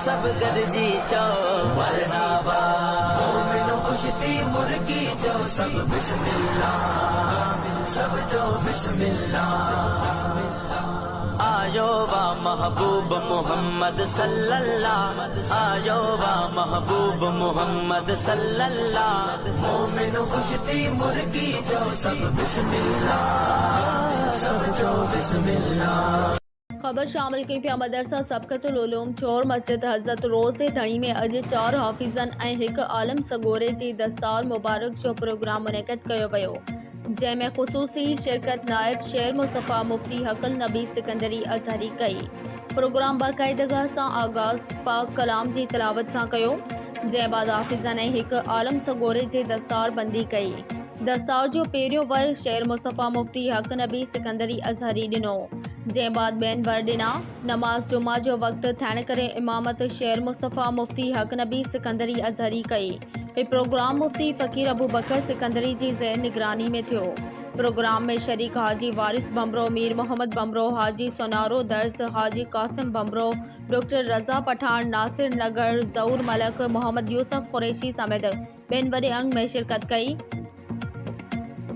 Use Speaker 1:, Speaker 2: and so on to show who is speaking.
Speaker 1: सब गरजी चो मरहबा मोमिनो खुश थी मुर्गी चो सब बिस्मिल्लाह सब चो बिस्मिल्लाह। आयो वा महबूब मोहम्मद सल्लल्लाह आयो वा महबूब मोहम्मद सल्लल्लाह मोमिनो खुश थी मुर्गी चो सब बिस्मिल्लाह सब चो बिस्मिल्लाह।
Speaker 2: खबर शामिल कई पिया मदरसा सबक़तुल उलूम चौर मस्जिद हज़रत रोज़ धणी में अॼु 4 हाफ़िज़न ऐं 1 आलम सगोरे जी दस्तार मुबारक जो प्रोग्राम मुनक़िद कयो वियो, जंहिंमें ख़ुसूसी शिरकत नायब शेर मुस्तफ़ा मुफ्ती हक़ल नबी सिकंदरी अज़हरी कई। प्रोग्राम बाक़ाइदगी सां आगाज़ पाक कलाम जी तिलावत सां कयो, जंहिं बाद हाफ़िज़न ऐं 1 आलम सगोरे जे दस्तार बंदी कई। दस्तार जो पहिरियों वर शेर मुस्तफ़ा मुफ्ती हक़ नबी सिकंदरी अज़हरी ॾिनो, जंहिं बाद ॿियनि वर ॾिना। नमाज़ जुमा जो वक़्तु थियण करे इमामत शेर मुस्तफ़ा मुफ्ती हक़ नबी सिकंदरी अज़हरी कई। हीउ प्रोग्राम मुफ्ती फ़कीर अबू बकर सिकंदरी जी ज़ेर निगरानी में थियो। प्रोग्राम में शरीक हाजी वारिस बमरो, मीर मोहम्मद बमरो, हाजी सोनारो दर्स, हाजी कासिम बमरो, डॉक्टर रज़ा पठान, नासिर नगर, ज़ऊर मलक, मोहम्मद यूसुफ कुरैशी समेत ॿियनि वॾे अंग में शिरकत कई।